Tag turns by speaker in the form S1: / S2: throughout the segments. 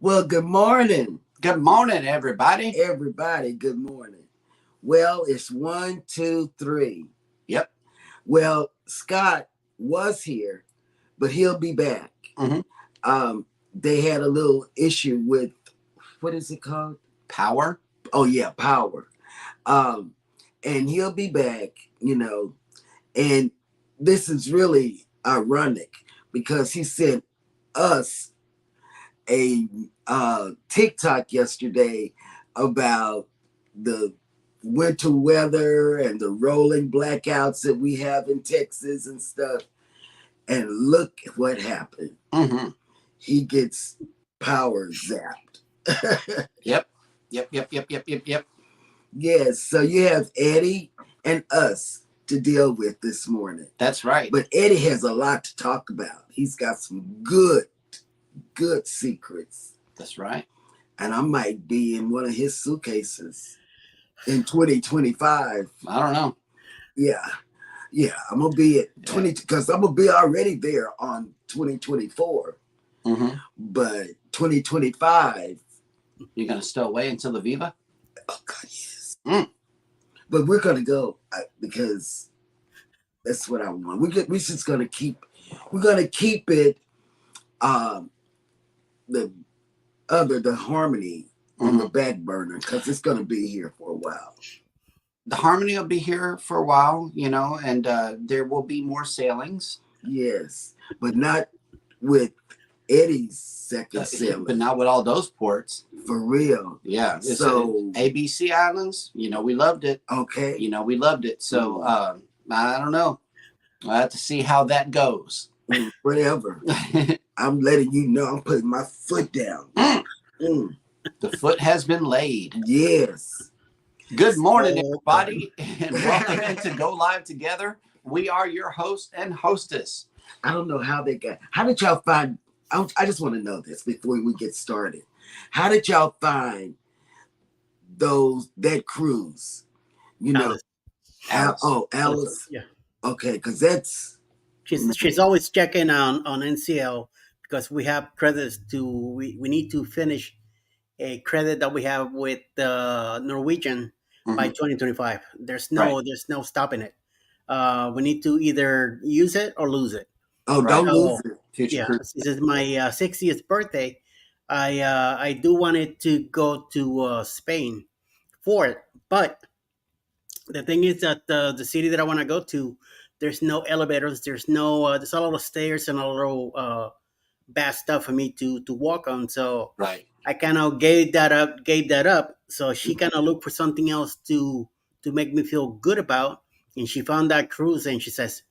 S1: Well, good morning,
S2: Good morning, everybody.
S1: everybody. Good morning. Well, it's one, two, three.
S2: Yep.
S1: Well, Scott was here, but he'll be back.
S2: hmm
S1: They had a little issue with what is it called?
S2: Power.
S1: Oh yeah, power. Um, and he'll be back. And this is really ironic because he sent us a TikTok yesterday about the winter weather and the rolling blackouts that we have in Texas and stuff. And look at what happened.
S2: hmm
S1: He gets power zapped.
S2: Yep. Yep.
S1: Yes, so you have Eddie and us to deal with this morning.
S2: That's right.
S1: But Eddie has a lot to talk about. He's got some good secrets.
S2: That's right.
S1: And I might be in one of his suitcases in 2025.
S2: I don't know.
S1: Yeah. Yeah. I'm gonna be at 20 because I'm gonna be already there on 2024.
S2: hmm
S1: But 2025,
S2: You're gonna stow away until the Viva.
S1: oh god, yes.
S2: Mm.
S1: But we're gonna go because that's what I want. We're just gonna keep it the the harmony on the back burner because it's gonna be here for a while.
S2: The Harmony will be here for a while, and there will be more sailings.
S1: Yes, but not with Eddie's second sailing.
S2: But not with all those ports.
S1: For real.
S2: Yeah.
S1: So
S2: ABC Islands, we loved it.
S1: Okay.
S2: We loved it. So I don't know. I have to see how that goes.
S1: Whatever. I'm letting you know I'm putting my foot down.
S2: The foot has been laid.
S1: Yes.
S2: Good morning, everybody, and welcome into Go Live Together. We are your host and hostess.
S1: I don't know how did y'all find, I just want to know this before we get started. How did y'all find that cruise? Alice.
S3: Yeah.
S1: Okay, because that's
S3: she's always checking on NCL because we have credits we need to finish a credit that we have with Norwegian by 2025. There's no stopping it. We need to either use it or lose it.
S1: don't lose it.
S2: Future
S3: This is my 60th birthday. I do want it to go to Spain for it, but the thing is that the city that I want to go to, there's no elevators. There's a lot of stairs and a little bad stuff for me to walk on. So
S2: right.
S3: I kind of gave that up. So she kind of looked for something else to make me feel good about, and she found that cruise, and she says,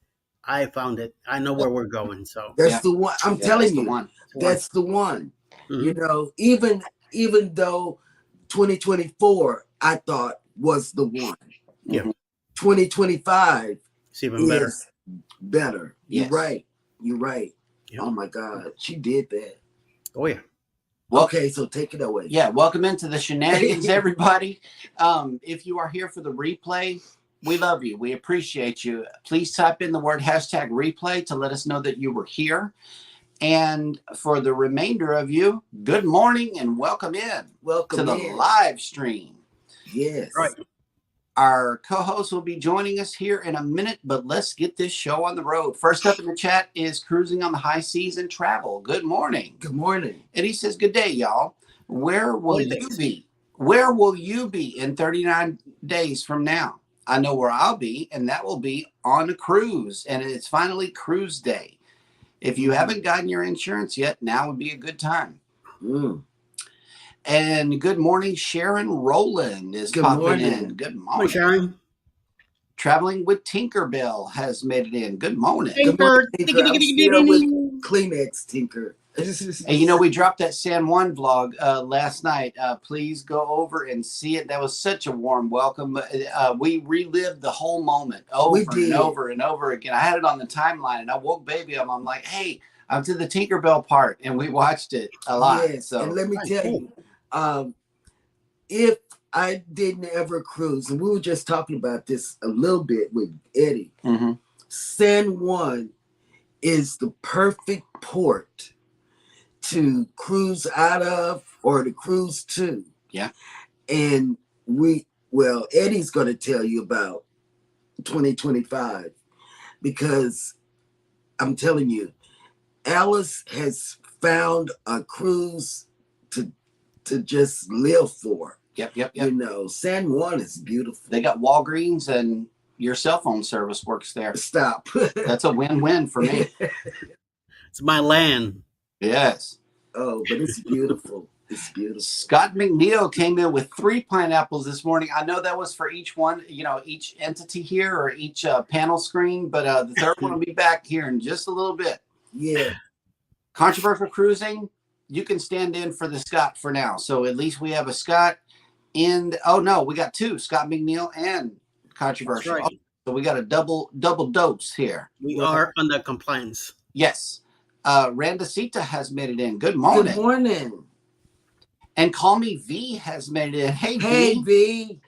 S3: "I found it. I know where we're going." So
S1: that's the one. I'm telling you, that's the one.
S3: Mm-hmm.
S1: Even though 2024 I thought was the one.
S3: Yeah.
S1: 2025
S3: it's even better.
S1: Better.
S2: Yes.
S1: You're right.
S3: Yep.
S1: Oh my God, she did that.
S3: Oh yeah.
S1: Okay, so take it away.
S2: Yeah, welcome into the shenanigans, everybody. If you are here for the replay, we love you. We appreciate you. Please type in the word #replay to let us know that you were here. And for the remainder of you, good morning and welcome in.
S1: Welcome
S2: to the live stream.
S1: Yes.
S3: Right.
S2: Our co-host will be joining us here in a minute, but let's get this show on the road. First up in the chat is Cruising on the High Seas and Travel. Good morning.
S1: Good morning.
S2: And he says, good day, y'all. Where will you be? Where will you be in 39 days from now? I know where I'll be, and that will be on a cruise. And it's finally cruise day. If you haven't gotten your insurance yet, now would be a good time. And good morning, Sharon Rowland is popping in. Good morning.
S3: Hi, Sharon.
S2: Traveling with Tinkerbell has made it in. Good morning.
S3: Tinker.
S1: Kleenex Tinker.
S2: And we dropped that San Juan vlog last night. Please go over and see it. That was such a warm welcome. We relived the whole moment over and over and over again. I had it on the timeline, and I woke baby up. I'm like, hey, I'm to the Tinkerbell part, and we watched it a lot.
S1: Yes,
S2: so.
S1: And let me tell you, if I didn't ever cruise, and we were just talking about this a little bit with Eddie, San Juan is the perfect port to cruise out of or to cruise to.
S2: Yeah.
S1: And Eddie's going to tell you about 2025 because I'm telling you, Alice has found a cruise to just live for.
S2: Yep.
S1: You know, San Juan is beautiful.
S2: They got Walgreens and your cell phone service works there.
S1: Stop.
S2: That's a win-win for me.
S3: It's my land.
S2: Yes.
S1: Oh, but it's beautiful. It's beautiful.
S2: Scott McNeil came in with 3 pineapples this morning. I know that was for each one, each entity here or each panel screen, but the third one will be back here in just a little bit.
S1: Yeah.
S2: Controversial cruising, you can stand in for the Scott for now. So at least we have a Scott and we got 2, Scott McNeil and controversial.
S3: Right.
S2: So we got a double dose here.
S3: We are under compliance.
S2: Yes. Randacita has made it in. Good morning.
S1: Good morning.
S2: And Call Me V has made it in. Hey,
S1: Hey, V.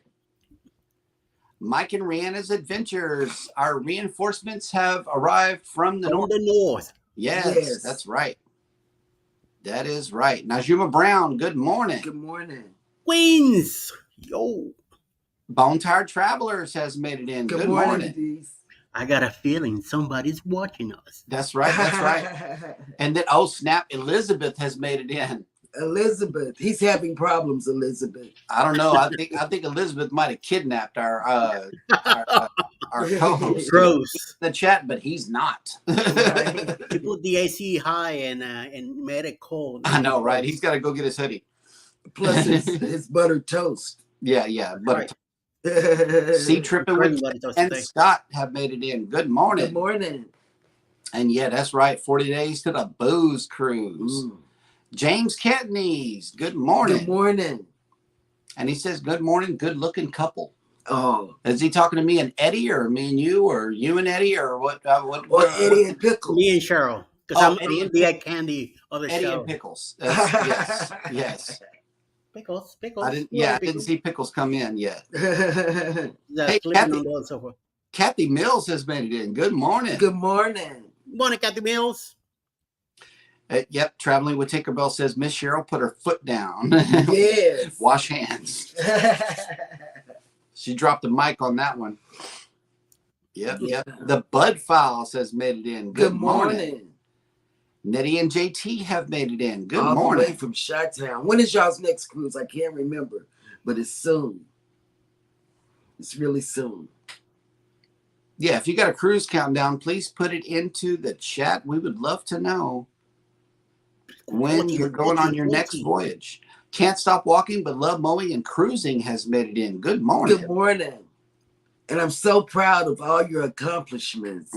S2: Mike and Rihanna's Adventures. Our reinforcements have arrived from the north.
S3: north.
S2: Yes, that's right. That is right. Najuma Brown, good morning.
S1: Good morning.
S3: Queens. Yo.
S2: Bone Tired Travelers has made it in. Good morning.
S1: D's.
S3: I got a feeling somebody's watching us.
S2: That's right. That's right. And then, snap, Elizabeth has made it in.
S1: Elizabeth. He's having problems, Elizabeth.
S2: I don't know. I think Elizabeth might have kidnapped our co-host.
S3: Gross.
S2: The chat, but he's not.
S1: Right.
S3: He put the AC high and made it cold.
S2: I know, right? He's got to go get his hoodie.
S1: Plus his buttered toast.
S2: Yeah. But
S3: Right.
S2: Sea Tripping with and Scott have made it in. Good morning.
S1: Good morning.
S2: And yeah, that's right. 40 days to the booze cruise.
S1: Ooh.
S2: James Catneys, good morning.
S1: Good morning.
S2: And he says, good morning, good looking couple.
S1: Oh.
S2: Is he talking to me and Eddie or me and you or you and Eddie or what?
S1: Or Eddie and Pickles.
S3: Me and Cheryl. Because I'm
S2: Eddie and
S3: the eye candy of the
S2: Eddie
S3: show.
S2: and Pickles. Yes.
S3: Pickles.
S2: I didn't see Pickles come in yet.
S3: Hey,
S2: Kathy.
S3: and so forth.
S2: Kathy Mills has made it in. Good morning.
S1: Good morning.
S3: Morning, Kathy Mills.
S2: Yep, Traveling with Tinkerbell says Miss Cheryl put her foot down.
S1: Yes.
S2: Wash hands. She dropped the mic on that one. Yep. The Bud File says made it in. Good morning. Nettie and JT have made it in. Good morning.
S1: All the way from Chi-Town. When is y'all's next cruise? I can't remember, but it's soon. It's really soon.
S2: Yeah, if you got a cruise countdown, please put it into the chat. We would love to know when you're going on your next voyage. Can't stop walking, but love mowing and cruising has made it in. Good morning.
S1: Good morning. And I'm so proud of all your accomplishments.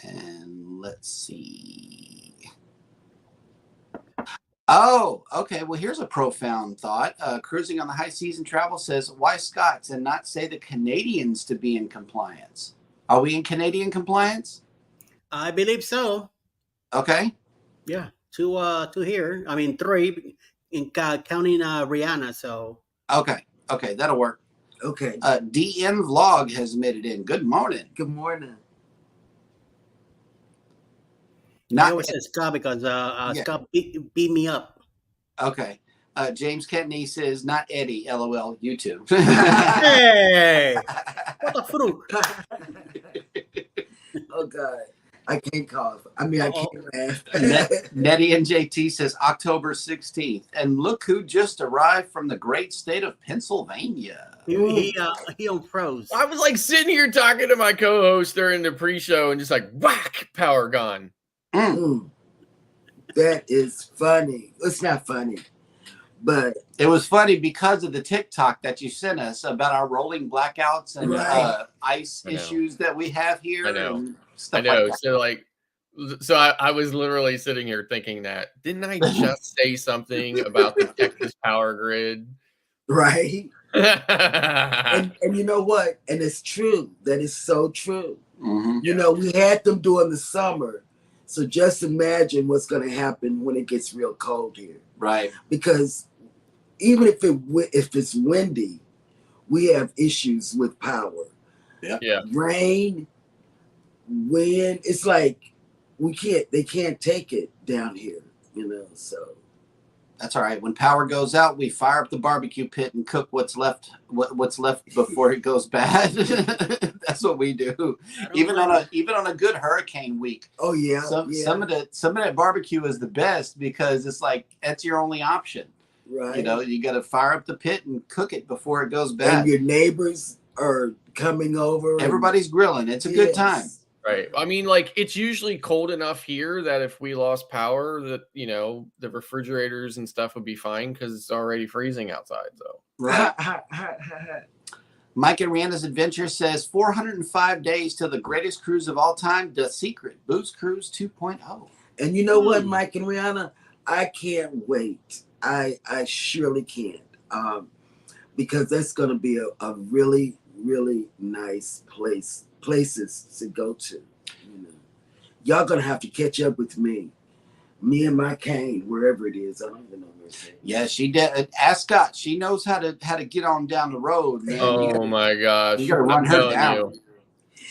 S2: And let's see. Oh, okay. Well, here's a profound thought. Cruising on the High Season Travel says, why Scots and not say the Canadians to be in compliance? Are we in Canadian compliance?
S3: I believe so.
S2: Okay.
S3: Yeah, two here. I mean, 3 in counting Rihanna. So
S2: okay, that'll work.
S1: Okay.
S2: DN Vlog has made it in. Good morning.
S1: Good morning.
S3: I always say Scott because Scott beat me up.
S2: Okay. James Ketney says, not Eddie, LOL, YouTube.
S3: Hey! What the fruit?
S1: Oh, God. I can't cough. I mean, I can't laugh.
S2: Nettie and JT says October 16th. And look who just arrived from the great state of Pennsylvania.
S3: He on pros.
S4: I was like sitting here talking to my co-host during the pre-show and just like, whack, power gone.
S1: That is funny. It's not funny, but
S2: it was funny because of the TikTok that you sent us about our rolling blackouts and ice issues that we have here.
S4: I know.
S2: And stuff
S4: I know.
S2: Like that.
S4: So I was literally sitting here thinking that, didn't I just say something about the Texas power grid?
S1: Right. and you know what? And it's true. That is so true.
S2: Mm-hmm.
S1: You know, we had them during the summer. So just imagine what's going to happen when it gets real cold here.
S2: Right.
S1: Because even if it's windy, we have issues with power.
S2: Yeah.
S4: Yeah.
S1: Rain, when it's like they can't take it down here, so.
S2: That's all right. When power goes out, we fire up the barbecue pit and cook what's left before it goes bad. That's what we do. Even on a good hurricane week.
S1: Oh yeah.
S2: Some of that barbecue is the best because it's like that's your only option.
S1: Right.
S2: You got to fire up the pit and cook it before it goes bad.
S1: And your neighbors are coming over.
S2: Everybody's grilling. It's a good time.
S4: Right. I mean, like, it's usually cold enough here that if we lost power, that, the refrigerators and stuff would be fine because it's already freezing outside. So,
S2: right. Mike and Rihanna's Adventure says 405 days till the greatest cruise of all time, The Secret Booze Cruise 2.0.
S1: And you know what, Mike and Rihanna? I can't wait. I surely can't. Because that's going to be a really, really nice places to go to. Y'all gonna have to catch up with me and my cane, wherever it is. I don't even know where it's at.
S2: Yeah, she did. Ask Scott. She knows how to get on down the road, man.
S4: Oh my gosh.
S2: You gotta run her down.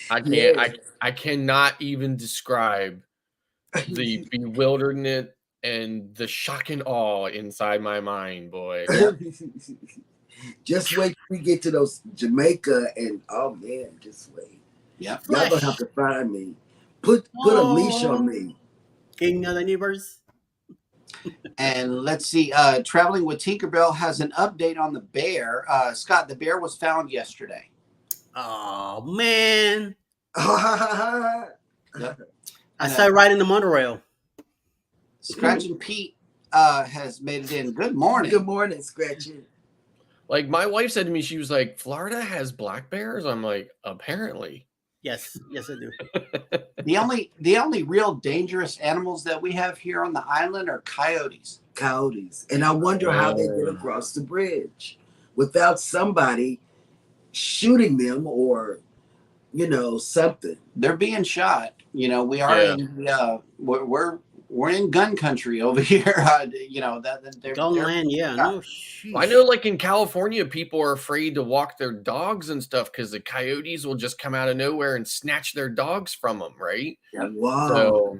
S4: I can't I cannot even describe the bewilderment and the shock and awe inside my mind, boy.
S1: Just wait till we get to those Jamaica and oh man, just wait.
S2: Yeah,
S1: y'all gonna have to find me. Put a leash on me.
S3: King of the Neighbors.
S2: And let's see. Traveling with Tinkerbell has an update on the bear. Scott, the bear was found yesterday.
S3: Oh man.
S2: Yep.
S3: I saw it riding the monorail.
S2: Scratching Pete has made it in. Good morning.
S1: Good morning, Scratching.
S4: Like, my wife said to me, she was like, Florida has black bears? I'm like, apparently.
S3: Yes, I do.
S2: The only real dangerous animals that we have here on the island are coyotes.
S1: And I wonder how they get across the bridge without somebody shooting them or, something.
S2: They're being shot. We are in we're in gun country over here.
S3: Gunland, yeah. No,
S4: I know, like, in California, people are afraid to walk their dogs and stuff because the coyotes will just come out of nowhere and snatch their dogs from them, right?
S1: Yeah. Wow.
S4: So,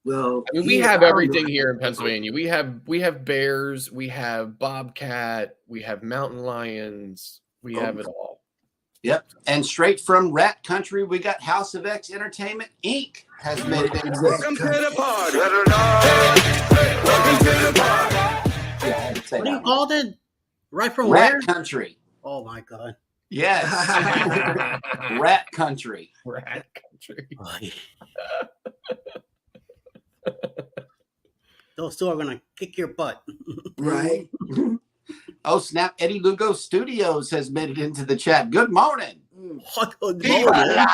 S1: well,
S4: I mean, we have everything here in Pennsylvania. We have bears, we have bobcat, we have mountain lions, we have it all.
S2: Yep. And straight from Rat Country, we got House of X Entertainment Inc. has made it.
S5: Welcome to the party. Welcome to the party.
S3: What do you call it? Right from
S2: Rat
S3: where?
S2: Country.
S3: Oh my God.
S2: Yes. Rat Country.
S4: Rat Country.
S3: Those two are gonna kick your butt.
S1: Right.
S2: Oh, snap. Eddie Lugo Studios has made it into the chat. Good morning.
S3: Good morning.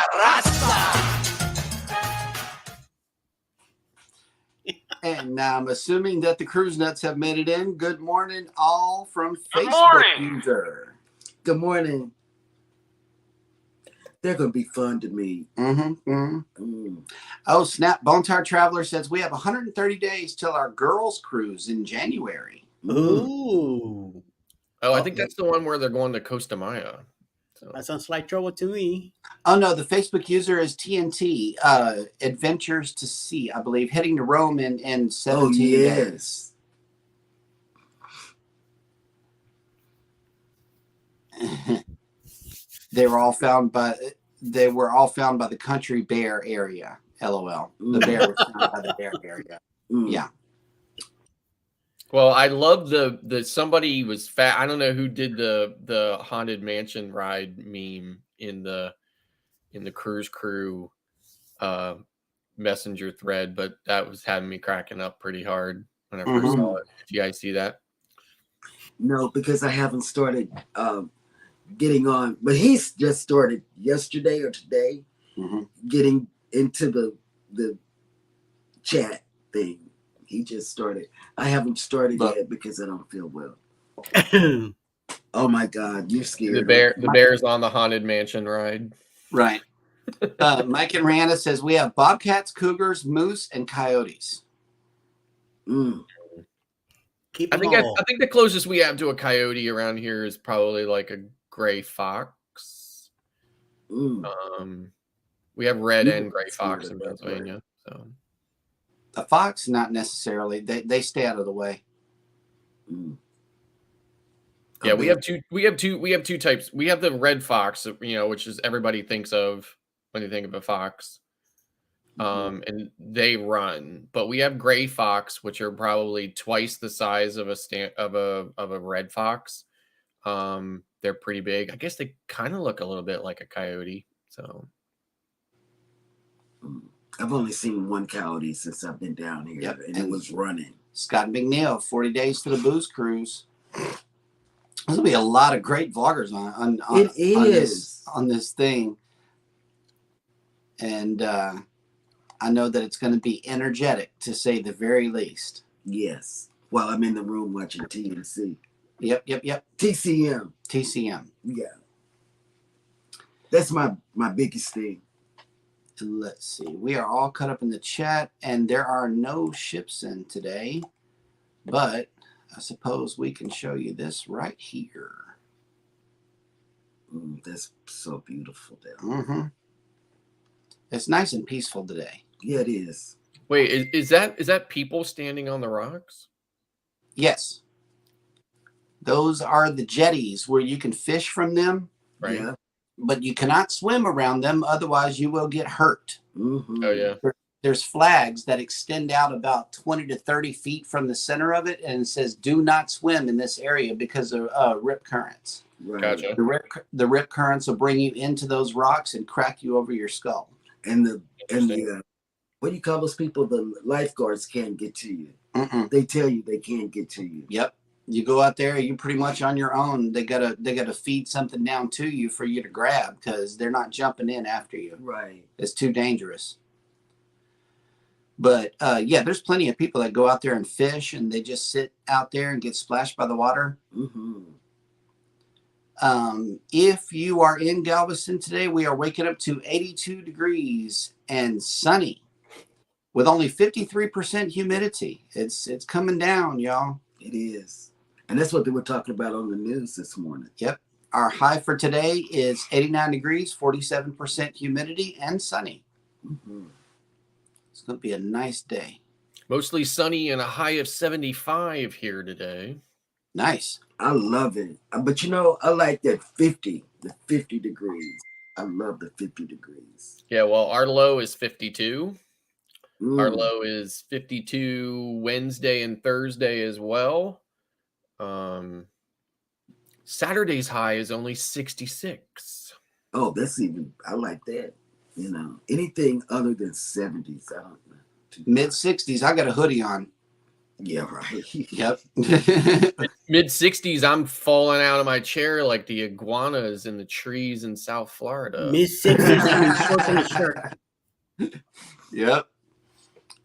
S2: And I'm assuming that the Cruise Nuts have made it in. Good morning, all from Facebook
S5: morning.
S2: user.
S1: Good morning. They're going to be fun to meet.
S2: Oh, snap. Bone Tar Traveler says we have 130 days till our girls' cruise in January.
S3: Ooh.
S4: Oh, I think that's the one where they're going to Costa Maya. So.
S3: That sounds like trouble to me.
S2: Oh, no. The Facebook user is TNT, Adventures to Sea, I believe, heading to Rome in 17 days. They were all found by the country bear area. LOL. The bear was found by the bear area. Yeah.
S4: Well, I love the somebody was fat. I don't know who did the Haunted Mansion ride meme in the cruise crew messenger thread, but that was having me cracking up pretty hard when I first saw it. Did you guys see that?
S1: No, because I haven't started getting on, but he's just started yesterday or today getting into the chat thing. He just started. I haven't started yet because I don't feel well. Oh my God, you're scared.
S4: The bear's on the Haunted Mansion ride.
S2: Right. Mike and Rihanna says we have bobcats, cougars, moose, and coyotes.
S3: Keep
S4: I think the closest we have to a coyote around here is probably like a gray fox. We have red
S1: You
S4: and gray
S1: can see
S4: fox
S1: it
S4: in
S1: that way.
S4: Pennsylvania. So
S2: The fox, not necessarily. They stay out of the way.
S1: Mm.
S4: yeah, we
S1: bet.
S4: have two types. We have the red fox, which is everybody thinks of when they think of a fox. And they run, but we have gray fox, which are probably twice the size of a red fox. They're pretty big. I guess they kind of look a little bit like a coyote. So
S1: I've only seen one coyote since I've been down here,
S2: Yep,
S1: and it was running.
S2: Scott McNeil, 40 Days to the Booze Cruise. There's gonna be a lot of great vloggers on this thing, and I know that it's going to be energetic, to say the very least.
S1: Yes. While I'm in the room watching TNC.
S2: Yep.
S1: TCM. Yeah. That's my biggest thing.
S2: Let's see. We are all caught up in the chat, and there are no ships in today, but I suppose we can show you this right here.
S1: That's so beautiful there.
S2: Mm-hmm. It's nice and peaceful today.
S1: Yeah, it is.
S4: wait, is that people standing on the rocks?
S2: Yes. Those are the jetties where you can fish from them.
S4: Right.
S1: Yeah.
S2: But you cannot swim around them, otherwise you will get hurt.
S1: Mm-hmm.
S4: Oh yeah.
S2: There's flags that extend out about 20 to 30 feet from the center of it, and it says, "Do not swim in this area because of rip currents."
S1: Right.
S4: Gotcha.
S2: The rip currents will bring you into those rocks and crack you over your skull.
S1: And the what do you call those people? The lifeguards can't get to you.
S2: Mm-mm.
S1: They tell you they can't get to you.
S2: Yep. You go out there, you're pretty much on your own. They gotta feed something down to you for you to grab, because they're not jumping in after you.
S1: Right.
S2: It's too dangerous. But yeah, there's plenty of people that go out there and fish, and they just sit out there and get splashed by the water.
S1: Mm-hmm.
S2: If you are in Galveston today, we are waking up to 82 degrees and sunny with only 53% humidity. It's coming down, y'all.
S1: It is. And that's what they were talking about on the news this morning.
S2: Yep. Our high for today is 89 degrees, 47% humidity, and sunny.
S1: Mm-hmm.
S2: It's going to be a nice day.
S4: Mostly sunny and a high of 75 here today.
S2: Nice.
S1: I love it. But I like that 50 degrees. I love the 50 degrees.
S4: Yeah, well, our low is 52. Our
S1: Mm.
S4: low is 52 Wednesday and Thursday as well. Saturday's high is only 66.
S1: Oh, I like that. Anything other than 70s, I don't know.
S2: Mid 60s. I got a hoodie on.
S1: Yeah, right.
S2: Yep.
S4: Mid 60s, I'm falling out of my chair like the iguanas in the trees in South Florida.
S3: Mid 60s, I'm in shorts and a shirt.
S2: Yep.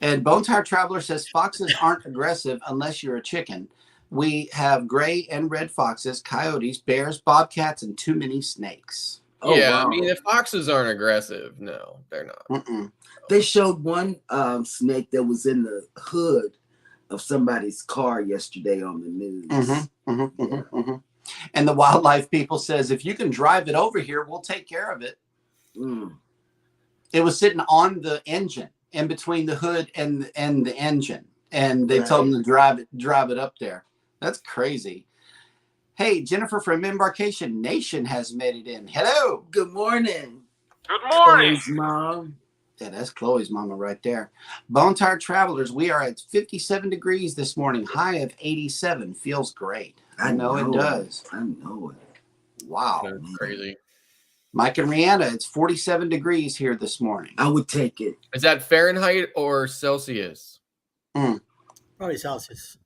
S2: And Bone Tire Traveler says foxes aren't aggressive unless you're a chicken. We have gray and red foxes, coyotes, bears, bobcats, and too many snakes.
S1: Oh,
S4: yeah,
S1: wow.
S4: I mean, the foxes aren't aggressive. No, they're not.
S2: Mm-mm.
S1: They showed one snake that was in the hood of somebody's car yesterday on the news.
S2: Mm-hmm, mm-hmm, mm-hmm, mm-hmm. And the wildlife people says, if you can drive it over here, we'll take care of it.
S1: Mm.
S2: It was sitting on the engine, in between the hood and the engine, and they told them to drive it up there. That's crazy. Hey, Jennifer from Embarkation Nation has made it in. Hello.
S1: Good morning.
S5: Good morning.
S1: Chloe's mom.
S2: Yeah, that's Chloe's mama right there. Bone Tire Travelers, we are at 57 degrees this morning, high of 87. Feels great. I know it does.
S1: I know it.
S2: Wow.
S4: That's crazy.
S2: Mike and Rihanna, it's 47 degrees here this morning.
S1: I would take it.
S4: Is that Fahrenheit or Celsius?
S3: Probably Celsius.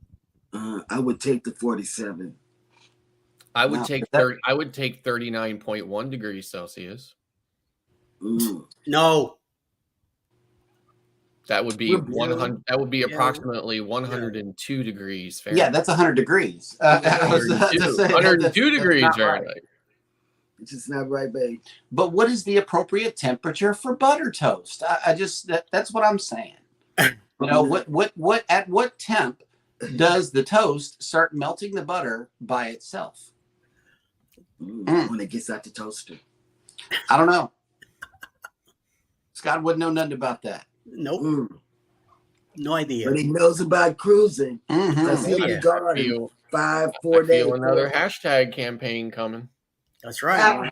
S1: I would take the 47.
S4: I would
S2: Wow.
S4: take 30. I would take 39.1 degrees Celsius.
S1: Mm.
S3: No.
S4: That would be
S1: We're
S4: 100. That would be
S3: Yeah.
S4: approximately 102 degrees Fahrenheit.
S2: Yeah, that's 100 degrees. I was about to say,
S4: 102 degrees
S2: that's not right.
S4: Fahrenheit.
S1: It's just not right, babe.
S2: But what is the appropriate temperature for butter toast? That's what I'm saying. What at what temp does the toast start melting the butter by itself?
S1: When it gets out the toaster.
S2: I don't know. Scott wouldn't know nothing about that.
S3: Nope.
S1: Mm.
S3: No idea.
S1: But he knows about cruising because
S2: Mm-hmm.
S1: he'll be
S3: Yeah.
S1: gone in
S4: feel,
S1: 4
S4: I
S1: days.
S4: feel another hashtag campaign coming.
S3: That's right.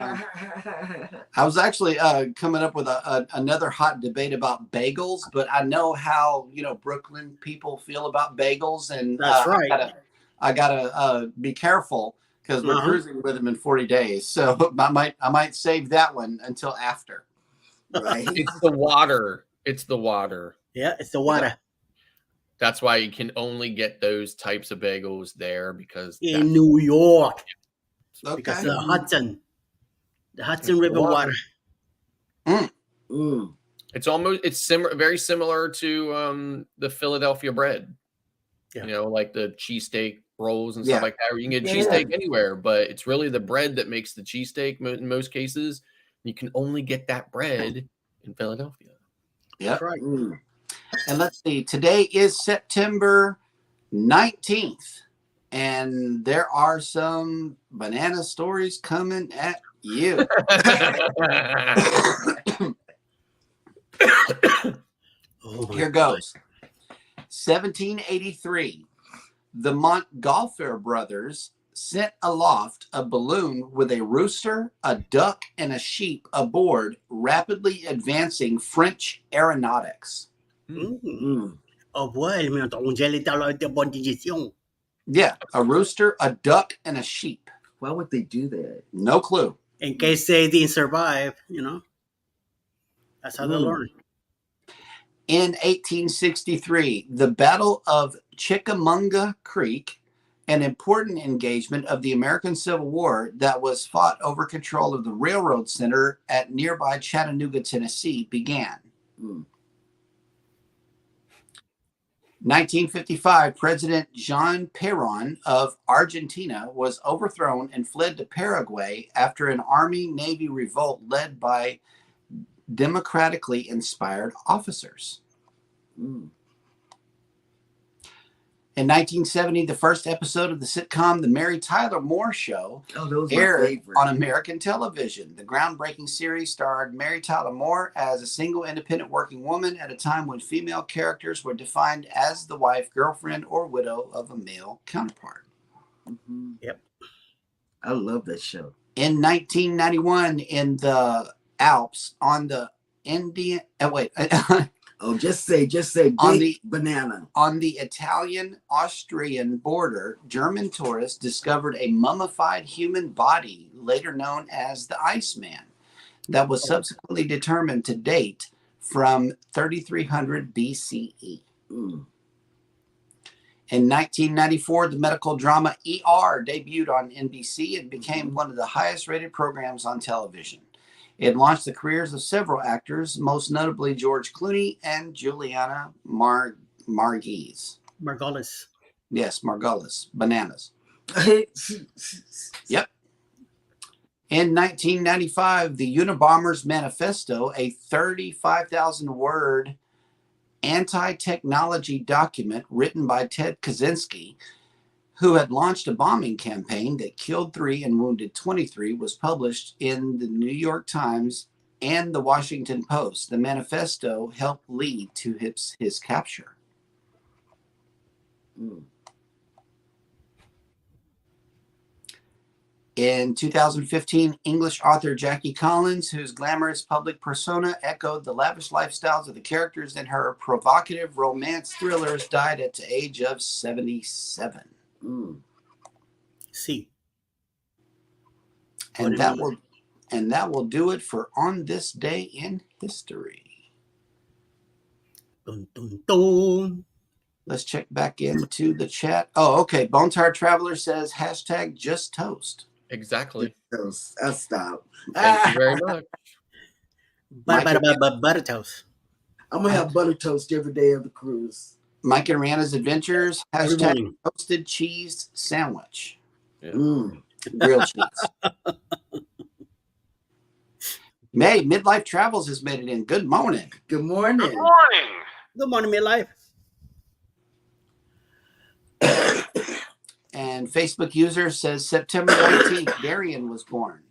S2: I was actually coming up with another hot debate about bagels, but I know how Brooklyn people feel about bagels, and
S3: That's right.
S2: I gotta be careful because we're cruising with them in 40 days. So I might save that one until after.
S1: Right.
S4: It's the water. It's the water.
S3: Yeah, it's the water
S4: That's why you can only get those types of bagels there because
S3: in New York
S2: Okay.
S3: because the Hudson
S4: it's
S3: River water.
S1: Mm.
S4: It's very similar to the Philadelphia bread.
S3: Yeah.
S4: Like the cheesesteak rolls and
S2: Yeah.
S4: stuff like that. You can get
S1: Yeah.
S4: cheesesteak anywhere, but it's really the bread that makes the cheesesteak in most cases. You can only get that bread in Philadelphia.
S2: Yeah.
S3: That's right.
S1: Mm.
S2: And let's see, today is September 19th, and there are some banana stories coming at you.
S3: Oh,
S2: Here goes. 1783, the Montgolfier brothers sent aloft a balloon with a rooster, a duck, and a sheep aboard, rapidly advancing French aeronautics.
S1: Mm.
S3: Au revoir, on dirait de bonne digestion.
S2: Yeah, a rooster, a duck, and a sheep.
S1: Why would they do that?
S2: No clue.
S3: In case they didn't survive, that's how they learn.
S2: In 1863, the Battle of Chickamauga Creek, an important engagement of the American Civil War that was fought over control of the railroad center at nearby Chattanooga, Tennessee, began. 1955, President Jean Perón of Argentina was overthrown and fled to Paraguay after an Army-Navy revolt led by democratically inspired officers.
S1: Mm.
S2: In 1970, the first episode of the sitcom The Mary Tyler Moore Show aired on American television. The groundbreaking series starred Mary Tyler Moore as a single independent working woman at a time when female characters were defined as the wife, girlfriend, or widow of a male counterpart.
S1: Mm-hmm.
S3: Yep.
S1: I love that show.
S2: In 1991, in the Alps on the Indian...
S1: just say big banana.
S2: On the Italian-Austrian border, German tourists discovered a mummified human body, later known as the Iceman, that was subsequently determined to date from 3300 BCE.
S1: Mm.
S2: In 1994, the medical drama ER debuted on NBC and became one of the highest-rated programs on television. It launched the careers of several actors, most notably George Clooney and Juliana Margulies.
S3: Margolis.
S2: Yes, Margolis. Bananas. Yep. In 1995, the Unabomber's Manifesto, a 35,000-word anti-technology document written by Ted Kaczynski, who had launched a bombing campaign that killed 3 and wounded 23, was published in the New York Times and the Washington Post. The manifesto helped lead to his capture.
S1: Mm.
S2: In 2015, English author Jackie Collins, whose glamorous public persona echoed the lavish lifestyles of the characters in her provocative romance thrillers, died at the age of 77.
S1: Mm.
S3: See.
S2: And that will do it for On This Day in History.
S3: Dun, dun, dun.
S2: Let's check back into the chat. Oh, okay. Bone Tired Traveler says #just toast.
S4: Exactly.
S1: I'll stop.
S4: Thank you very much.
S3: Butter toast.
S1: I'm gonna have butter toast every day of the cruise.
S2: Mike and Rihanna's Adventures
S3: Every morning.
S2: #toasted cheese sandwich.
S4: Yeah.
S1: Mm.
S2: Grilled cheese. May Midlife Travels has made it in. Good morning.
S1: Good morning.
S5: Good morning.
S3: Good morning, midlife.
S2: And Facebook user says September 19th, Darian was born.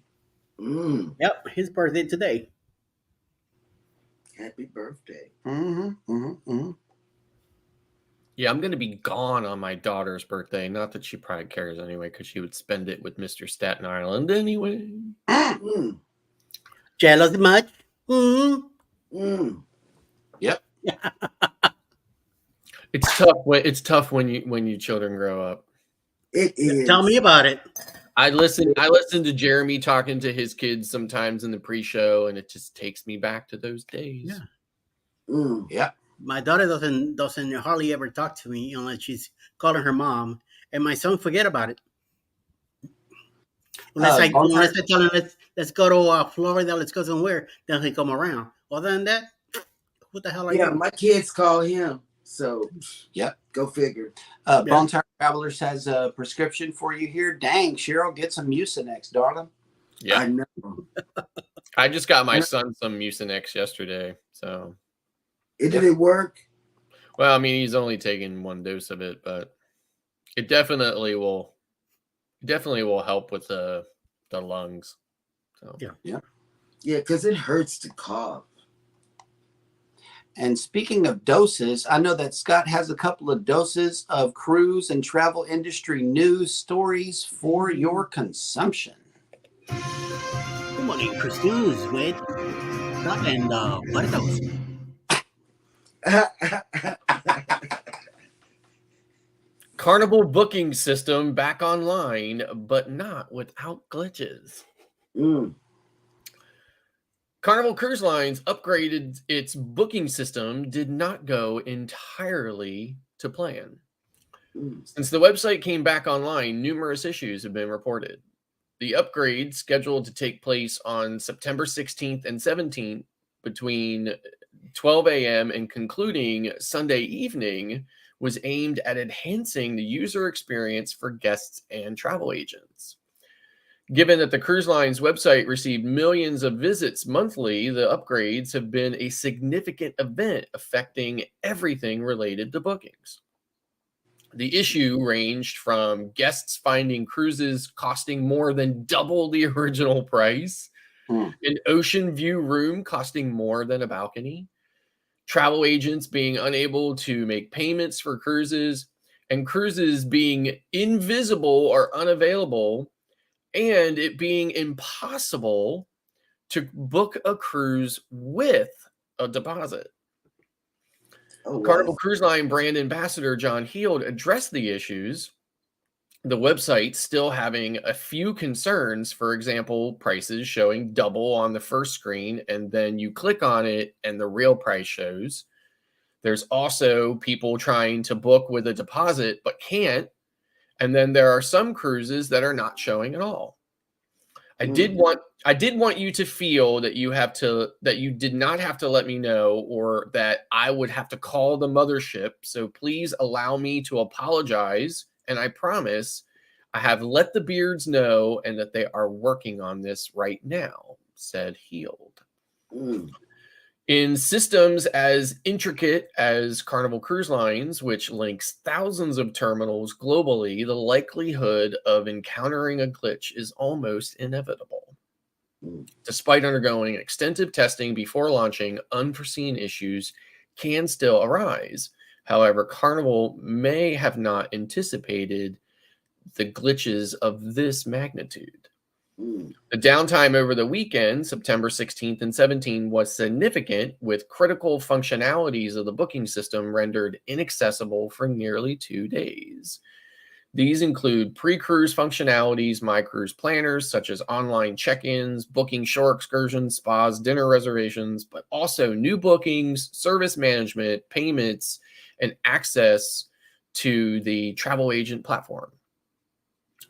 S1: Mm.
S3: Yep, his birthday today.
S1: Happy birthday.
S4: Yeah, I'm going to be gone on my daughter's birthday. Not that she probably cares anyway, because she would spend it with Mr. Staten Island anyway.
S1: Mm.
S3: Jealous much? Mm.
S1: Mm.
S2: Yep.
S4: It's tough when you children grow up.
S1: It is.
S3: Tell me about it.
S4: I listen to Jeremy talking to his kids sometimes in the pre-show, and it just takes me back to those days.
S3: Yeah.
S1: Mm.
S2: Yeah.
S3: My daughter doesn't hardly ever talk to me unless she's calling her mom, and my son forget about it. Unless I tell him let's go to Florida, let's go somewhere, then he come around. Other than that, what the hell are
S1: Yeah,
S3: you?
S1: my kids call him. So,
S2: Yep.
S1: Go figure.
S2: Bone Tire Travelers has a prescription for you here. Dang, Cheryl, get some Mucinex, darling.
S4: Yeah,
S1: I know.
S4: I just got my son some Mucinex yesterday. So,
S1: Did it work?
S4: well, I mean, he's only taken one dose of it, but it definitely will help with the lungs. So.
S1: Yeah, because it hurts to cough.
S2: And speaking of doses, I know that Scott has a couple of doses of cruise and travel industry news stories for your consumption.
S3: Good morning, Chris News with Scott and what are those?
S4: Carnival booking system back online, but not without glitches. Carnival Cruise Lines upgraded its booking system, did not go entirely to plan. Since the website came back online, numerous issues have been reported. The upgrade, scheduled to take place on September 16th and 17th between 12 a.m. and concluding Sunday evening, was aimed at enhancing the user experience for guests and travel agents. Given that the cruise line's website received millions of visits monthly, the upgrades have been a significant event affecting everything related to bookings. The issue ranged from guests finding cruises costing more than double the original price, an ocean view room costing more than a balcony, travel agents being unable to make payments for cruises, and cruises being invisible or unavailable, and it being impossible to book a cruise with a deposit.
S1: Oh, wow.
S4: Carnival Cruise Line brand ambassador John Heald addressed the issues. The website still having a few concerns, for example, prices showing double on the first screen, and then you click on it and the real price shows. There's also people trying to book with a deposit but can't. And then there are some cruises that are not showing at all. I did want you to feel that you did not have to let me know, or that I would have to call the mothership. So please allow me to apologize. And I promise I have let the Beards know and that they are working on this right now, said Heald. In systems as intricate as Carnival Cruise Lines, which links thousands of terminals globally, the likelihood of encountering a glitch is almost inevitable. Despite undergoing extensive testing before launching, unforeseen issues can still arise. However, Carnival may have not anticipated the glitches of this magnitude. The downtime over the weekend, September 16th and 17th, was significant, with critical functionalities of the booking system rendered inaccessible for nearly 2 days. These include pre-cruise functionalities, My Cruise planners, such as online check-ins, booking shore excursions, spas, dinner reservations, but also new bookings, service management, payments, and access to the travel agent platform.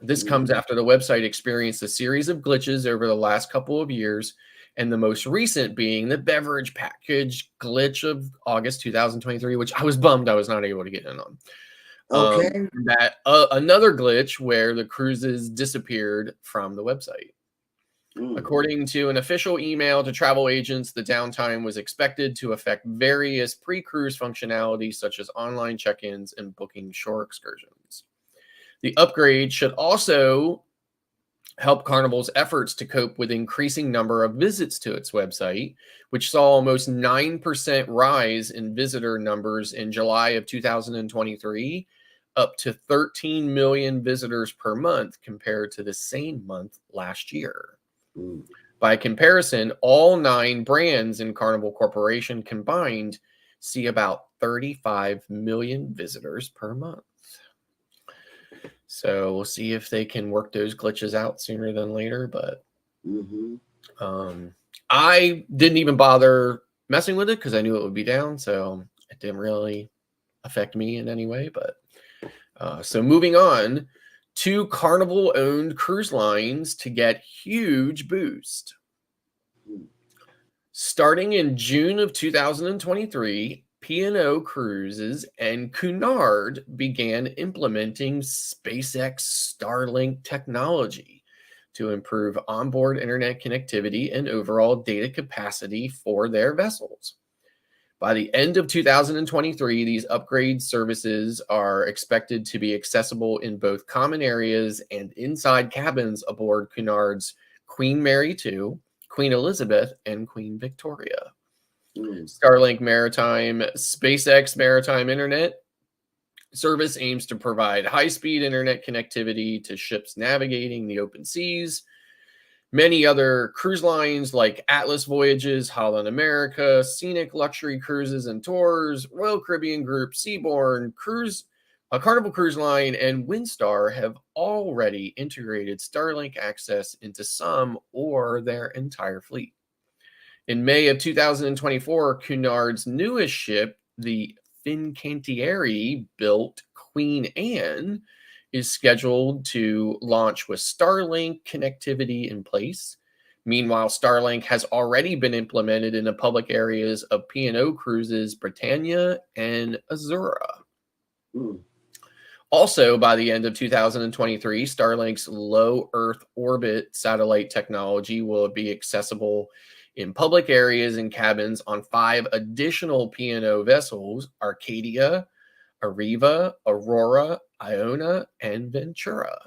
S4: This comes after the website experienced a series of glitches over the last couple of years, and the most recent being the beverage package glitch of August 2023, which I was bummed I was not able to get in on.
S1: Okay.
S4: Another glitch where the cruises disappeared from the website. According to an official email to travel agents, the downtime was expected to affect various pre-cruise functionalities such as online check-ins and booking shore excursions. The upgrade should also helped Carnival's efforts to cope with increasing number of visits to its website, which saw almost 9% rise in visitor numbers in July of 2023, up to 13 million visitors per month compared to the same month last year. By comparison, all 9 brands in Carnival Corporation combined see about 35 million visitors per month. So we'll see if they can work those glitches out sooner than later. But I didn't even bother messing with it because I knew it would be down. So it didn't really affect me in any way. But so moving on, 2 Carnival-owned cruise lines to get huge boost. Starting in June of 2023, P&O Cruises and Cunard began implementing SpaceX Starlink technology to improve onboard internet connectivity and overall data capacity for their vessels. By the end of 2023, these upgrade services are expected to be accessible in both common areas and inside cabins aboard Cunard's Queen Mary II, Queen Elizabeth, and Queen Victoria. Starlink Maritime SpaceX Maritime Internet service aims to provide high-speed internet connectivity to ships navigating the open seas. Many other cruise lines like Atlas Voyages, Holland America, Scenic Luxury Cruises and Tours, Royal Caribbean Group, Seabourn, Carnival Cruise Line, and Windstar have already integrated Starlink access into some or their entire fleet. In May of 2024, Cunard's newest ship, the Fincantieri-built Queen Anne, is scheduled to launch with Starlink connectivity in place. Meanwhile, Starlink has already been implemented in the public areas of P&O Cruises, Britannia, and Azura. Also, by the end of 2023, Starlink's low Earth orbit satellite technology will be accessible in public areas and cabins on 5 additional P&O vessels: Arcadia, Arriva, Aurora, Iona, and Ventura,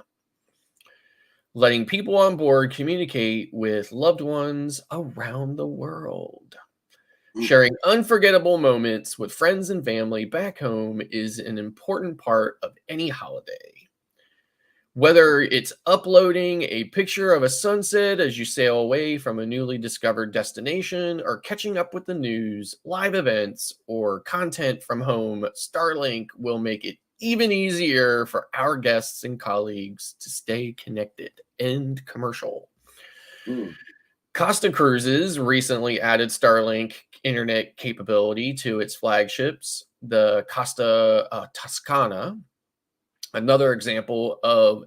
S4: letting people on board communicate with loved ones around the world. Sharing unforgettable moments with friends and family back home is an important part of any holiday. Whether it's uploading a picture of a sunset as you sail away from a newly discovered destination, or catching up with the news, live events, or content from home, Starlink will make it even easier for our guests and colleagues to stay connected. End commercial. Costa Cruises recently added Starlink internet capability to its flagships, the Costa Toscana. Another example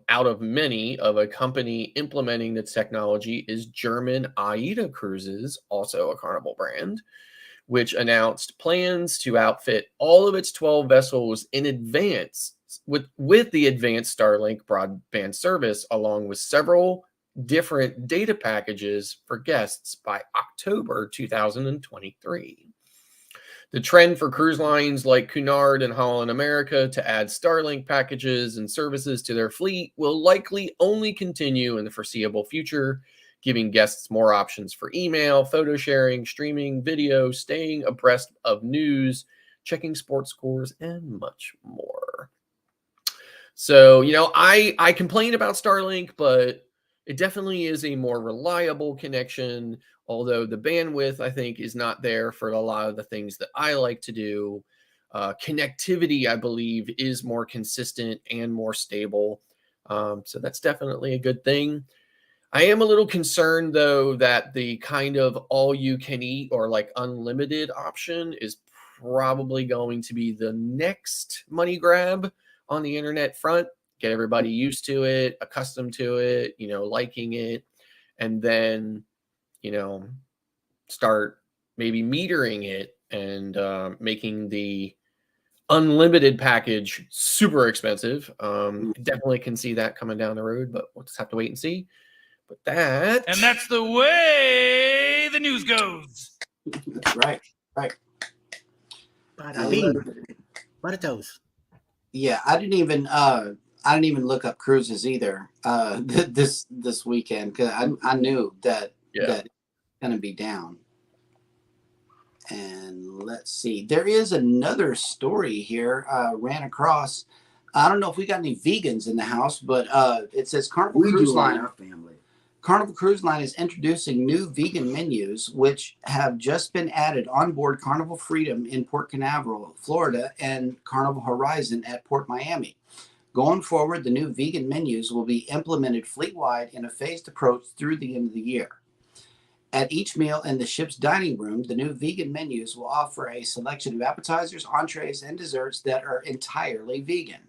S4: out of many of a company implementing the technology is German AIDA Cruises, also a Carnival brand, which announced plans to outfit all of its 12 vessels in advance with the advanced Starlink broadband service, along with several different data packages for guests by October 2023. The trend for cruise lines like Cunard and Holland America to add Starlink packages and services to their fleet will likely only continue in the foreseeable future, giving guests more options for email, photo sharing, streaming, video, staying abreast of news, checking sports scores, and much more. So, I complain about Starlink, but it definitely is a more reliable connection, although the bandwidth, I think, is not there for a lot of the things that I like to do. Connectivity, I believe, is more consistent and more stable. So that's definitely a good thing. I am a little concerned, though, that the kind of all-you-can-eat or like unlimited option is probably going to be the next money grab on the internet front. Get everybody used to it, accustomed to it, liking it, and then, start maybe metering it and making the unlimited package super expensive. Definitely can see that coming down the road, but we'll just have to wait and see. But
S5: that's the way the news goes.
S2: Right.
S3: Bada bing, bada toast.
S2: Yeah, I didn't even I didn't even look up cruises either this weekend because I knew that it's going to be down. And let's see, there is another story here. Ran across. I don't know if we got any vegans in the house, but it says Carnival Cruise Line.
S1: Our family.
S2: Carnival Cruise Line is introducing new vegan menus, which have just been added on board Carnival Freedom in Port Canaveral, Florida, and Carnival Horizon at Port Miami. Going forward, the new vegan menus will be implemented fleet-wide in a phased approach through the end of the year. At each meal in the ship's dining room, the new vegan menus will offer a selection of appetizers, entrees, and desserts that are entirely vegan.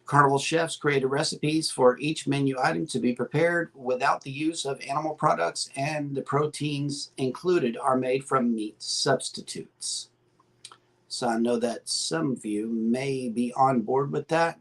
S2: Carnival chefs created recipes for each menu item to be prepared without the use of animal products, and the proteins included are made from meat substitutes. So I know that some of you may be on board with that.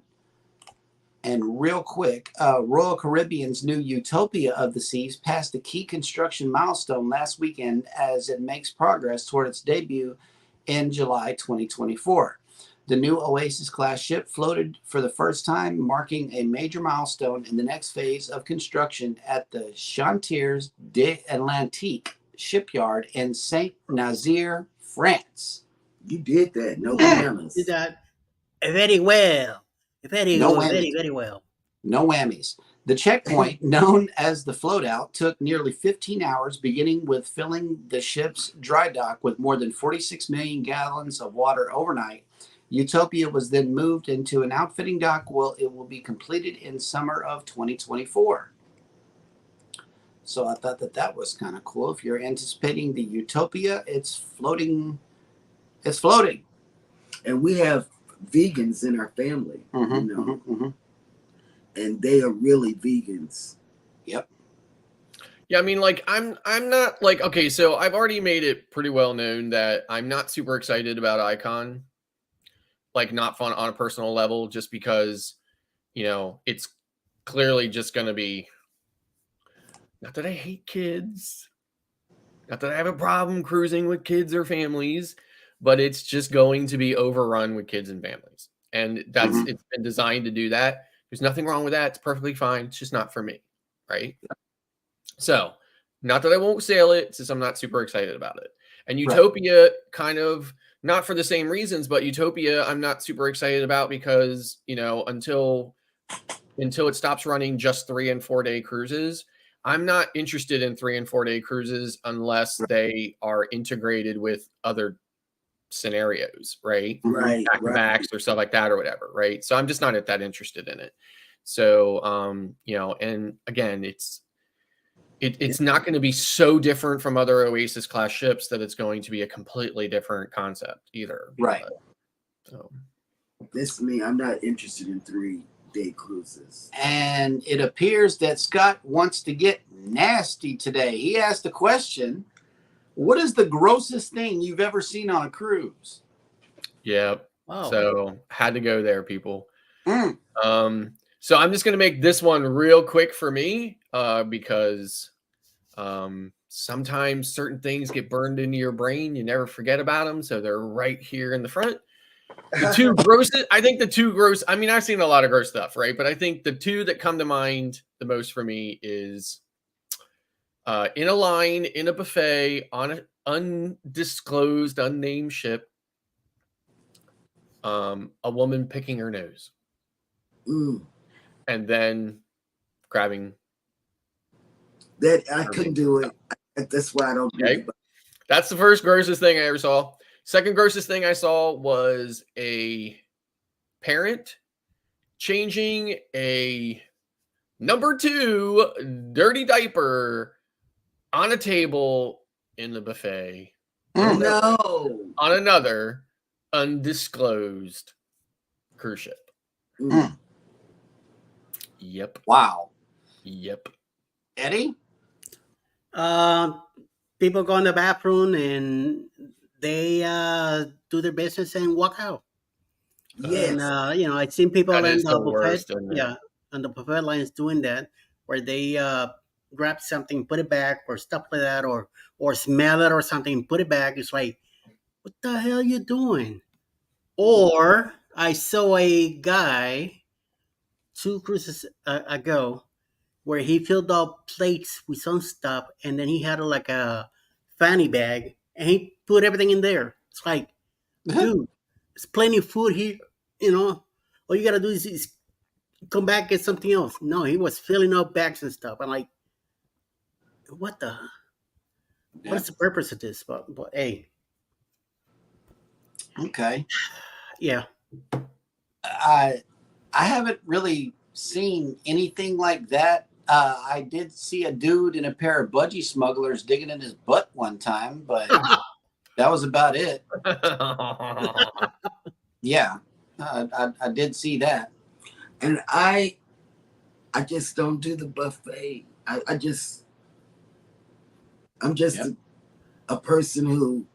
S2: And real quick, Royal Caribbean's new Utopia of the Seas passed a key construction milestone last weekend as it makes progress toward its debut in July 2024. The new Oasis-class ship floated for the first time, marking a major milestone in the next phase of construction at the Chantiers de l'Atlantique shipyard in Saint-Nazaire, France.
S1: You did that. No whammies.
S3: Did that very well. Very,
S2: No
S3: very,
S2: whammies.
S3: very well.
S2: No whammies. The checkpoint, known as the float-out, took nearly 15 hours, beginning with filling the ship's dry dock with more than 46 million gallons of water overnight. Utopia was then moved into an outfitting dock. It will be completed in summer of 2024. So I thought that was kind of cool. If you're anticipating the Utopia, it's floating. It's floating.
S1: And we have vegans in our family, and they are really vegans.
S2: Yep.
S4: Yeah, I mean, like, I'm not like, okay, so I've already made it pretty well known that I'm not super excited about Icon. Like, not fun on a personal level, just because, it's clearly just going to be, not that I hate kids, not that I have a problem cruising with kids or families, but it's just going to be overrun with kids and families. And it's been designed to do that. There's nothing wrong with that. It's perfectly fine. It's just not for me. Right. So not that I won't sail it, since I'm not super excited about it. And Utopia kind of, not for the same reasons, but Utopia I'm not super excited about because, until it stops running just 3 and 4 day cruises, I'm not interested in 3 and 4 day cruises unless they are integrated with other scenarios, right? Back-to-backs or stuff like that or whatever, right? So I'm just not that interested in it. So, and again, it's not going to be so different from other Oasis class ships that it's going to be a completely different concept either.
S2: Right.
S4: So
S1: this me, I'm not interested in 3-day cruises.
S2: And it appears that Scott wants to get nasty today. He asked a question: what is the grossest thing you've ever seen on a cruise?
S4: Yeah.
S3: Wow.
S4: So had to go there, people. So I'm just going to make this one real quick for me because sometimes certain things get burned into your brain. You never forget about them. So they're right here in the front. The two grossest, I think the two gross, I mean, I've seen a lot of gross stuff, right? But I think the two that come to mind the most for me is in a line, in a buffet, on an undisclosed, unnamed ship, a woman picking her nose. And then grabbing.
S1: That I couldn't do it. That's why I don't do it.
S4: That's the first grossest thing I ever saw. Second grossest thing I saw was a parent changing a number 2 dirty diaper on a table in the buffet.
S1: No.
S4: On another undisclosed cruise ship. Yep.
S2: Wow.
S4: Yep.
S2: Eddie?
S3: People go in the bathroom and they do their business and walk out.
S1: Yes.
S3: And I've seen people
S4: That
S3: in
S4: is
S3: the
S4: the worst,
S3: buffet,
S4: isn't it?
S3: on the buffet lines doing that, where they grab something, put it back, or stuff like that, or smell it or something, put it back. It's like, what the hell are you doing? Or I saw a guy 2 cruises ago, where he filled up plates with some stuff, and then he had like a fanny bag, and he put everything in there. It's like, dude, there's plenty of food here. You know, all you gotta do is come back, get something else. No, he was filling up bags and stuff. I'm like, what the?
S2: Yeah.
S3: What is the purpose of this? But hey,
S2: Okay.
S3: yeah.
S2: I haven't really seen anything like that. I did see a dude in a pair of budgie smugglers digging in his butt one time, but that was about it. Yeah, I did see that.
S1: And I just don't do the buffet. I'm just
S2: Yep.
S1: a person who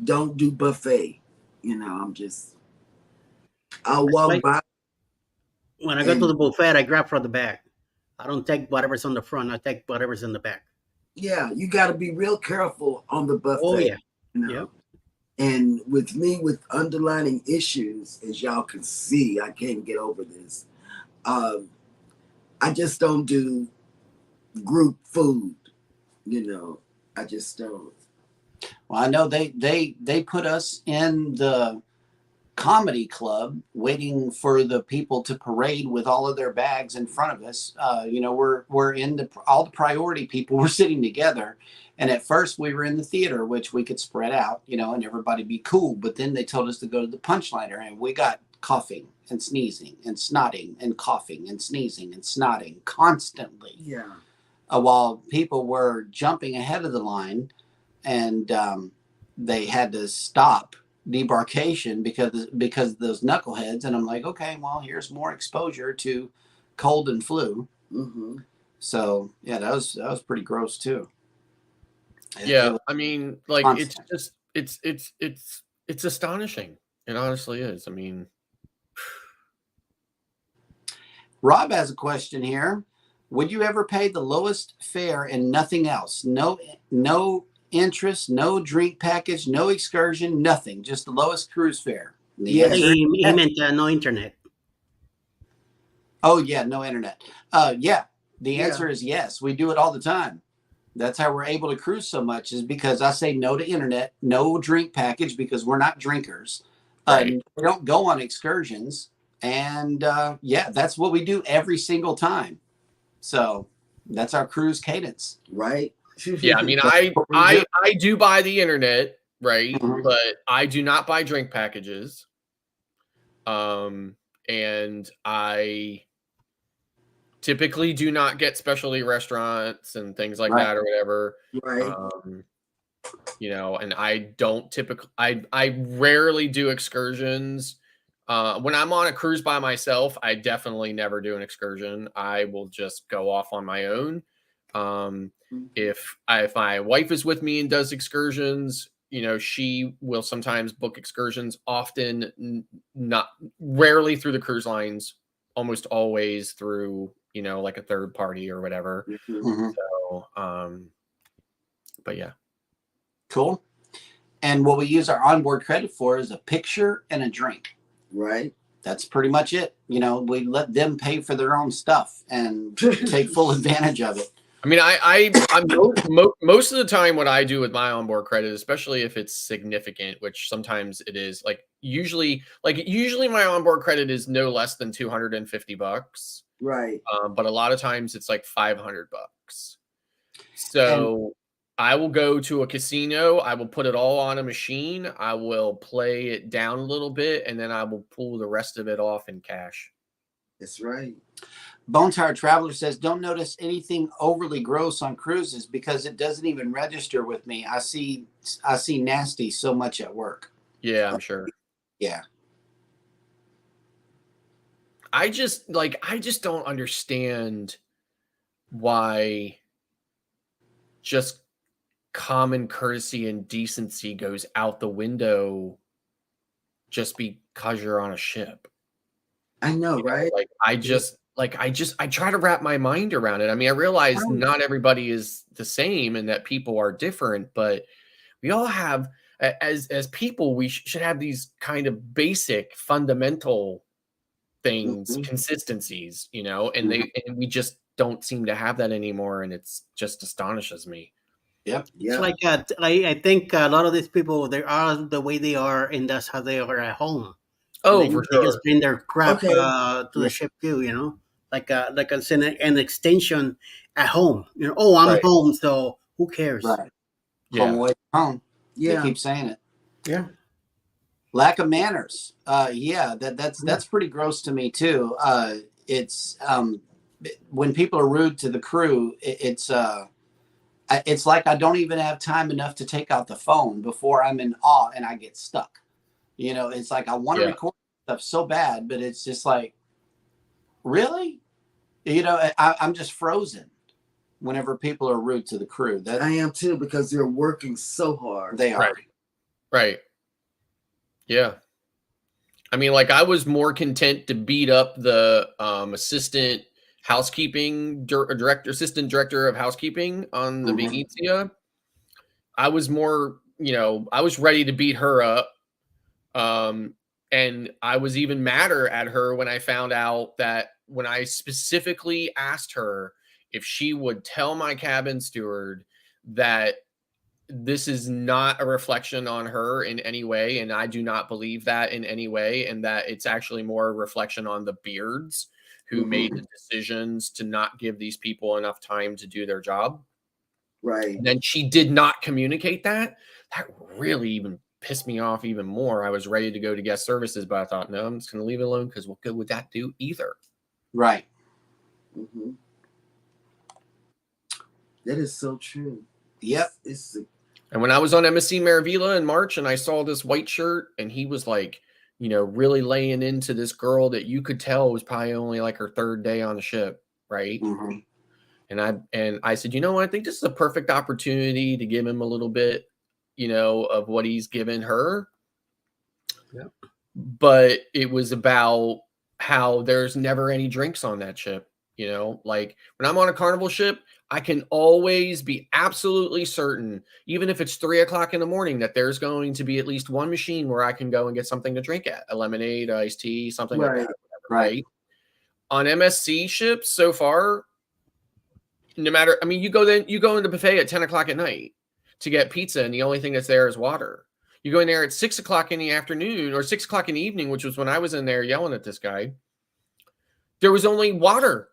S1: don't do buffet. You know, I'll
S3: That's
S1: walk
S3: why
S1: by.
S3: when I go to
S1: And
S3: the buffet, I grab from the back. I don't take whatever's on the front. I take whatever's in the back.
S1: yeah, you got to be real careful on the
S3: Oh
S1: buffet.
S3: yeah,
S1: You know,
S3: yep.
S1: and with me with underlining issues, as y'all can see, I can't get over this. I just don't do group food. You know, I just don't.
S2: Well, I know they put us in the comedy club waiting for the people to parade with all of their bags in front of us. You know, we're in all the priority people were sitting together. And at first we were in the theater, which we could spread out, you know, and everybody be cool. But then they told us to go to the punchliner, and we got coughing and sneezing and snotting and coughing and sneezing and snotting constantly.
S1: Yeah.
S2: While people were jumping ahead of the line, and they had to stop debarkation because of those knuckleheads. And I'm like, okay, well, here's more exposure to cold and flu.
S1: Mm-hmm.
S2: So yeah, that was pretty gross too.
S4: Yeah,
S2: It was
S4: I mean, like
S2: constant.
S4: it's astonishing. It honestly is. I mean,
S2: Rob has a question here. Would you ever pay the lowest fare and nothing else? No interest, no drink package, no excursion, nothing. Just the lowest cruise fare. And the
S1: Yes.
S2: answer is
S3: He
S2: yes.
S3: meant no internet.
S2: Oh yeah, no internet. Yeah. The
S1: Yeah.
S2: answer is yes. We do it all the time. That's how we're able to cruise so much, is because I say no to internet, no drink package, because we're not drinkers.
S4: right.
S2: We don't go on excursions. And yeah, that's what we do every single time. So that's our cruise cadence.
S1: Right.
S4: Yeah, I mean,
S2: That's what we do.
S4: I do buy the internet, right?
S2: Mhm.
S4: But I do not buy drink packages. And I typically do not get specialty restaurants and things like
S2: Right.
S4: that or whatever.
S1: Right.
S4: You know, and I don't typically, I rarely do excursions. When I'm on a cruise by myself, I definitely never do an excursion. I will just go off on my own. If my wife is with me and does excursions, you know, she will sometimes book excursions, often not rarely through the cruise lines, almost always through, you know, like a third party or whatever.
S2: Mhm.
S4: So, but yeah.
S2: Cool. And what we use our onboard credit for is a picture and a drink.
S1: Right.
S2: That's pretty much it. You know, we let them pay for their own stuff and take full advantage of it.
S4: I mean, I'm most of the time what I do with my onboard credit, especially if it's significant, which sometimes it is, usually my onboard credit is no less than $250.
S1: Right.
S4: But a lot of times it's like $500. So I will go to a casino. I will put it all on a machine. I will play it down a little bit, and then I will pull the rest of it off in cash.
S1: That's right.
S2: Bone Tired Traveler says, don't notice anything overly gross on cruises because it doesn't even register with me. I see nasty so much at work.
S4: Yeah, I'm sure.
S2: Yeah.
S4: I just don't understand why just common courtesy and decency goes out the window just because you're on a ship.
S1: I know, right?
S4: I try to wrap my mind around it. I mean, I realize not everybody is the same and that people are different, but we all have, as people, we should have these kind of basic fundamental things, consistencies, and we just don't seem to have that anymore, and it's just astonishes me.
S2: Yep.
S3: It's like I think a lot of these people they are the way they are, and that's how they are at home. And
S4: Oh,
S3: then
S4: for
S3: they just
S4: sure.
S3: bring their crap
S1: Okay.
S3: to the ship too. Like an extension at home. Oh, I'm
S4: Right.
S3: home, so who cares?
S2: Right.
S4: Yeah.
S2: Home away from home.
S1: Yeah.
S2: They keep saying it.
S3: Yeah.
S2: Lack of manners. That's pretty gross to me too. It's when people are rude to the crew, it's like I don't even have time enough to take out the phone before I'm in awe and I get stuck. It's like I want to
S4: Yeah.
S2: record stuff so bad, but it's just like, really? I'm just frozen whenever people are rude to the crew. That
S1: I am too, because they're working so hard.
S2: they are.
S4: Right. Yeah. I mean, like I was more content to beat up the assistant director of housekeeping on the Venezia. I was more, I was ready to beat her up. And I was even madder at her when I found out that when I specifically asked her if she would tell my cabin steward that this is not a reflection on her in any way, and I do not believe that in any way, and that it's actually more a reflection on the Beards who made the decisions to not give these people enough time to do their job.
S1: Right.
S4: And then she did not communicate that. That really even pissed me off even more. I was ready to go to guest services, but I thought, no, I'm just going to leave it alone because what good would that do either?
S2: Right.
S1: Mm-hmm. That is so true.
S2: Yep.
S4: And when I was on MSC Maravilla in March and I saw this white shirt and he was like, really laying into this girl that you could tell was probably only like her third day on the ship, right?
S2: Mm-hmm.
S4: And I said, I think this is a perfect opportunity to give him a little bit, of what he's given her.
S3: Yep.
S4: But it was about how there's never any drinks on that ship. Like when I'm on a Carnival ship, I can always be absolutely certain, even if it's 3:00 in the morning, that there's going to be at least one machine where I can go and get something to drink at, a lemonade, iced tea, something like that. Whatever, right. On MSC ships so far, no matter, you go into buffet at 10:00 at night to get pizza, and the only thing that's there is water. You go in there at 6:00 in the afternoon or 6:00 in the evening, which was when I was in there yelling at this guy. There was only water.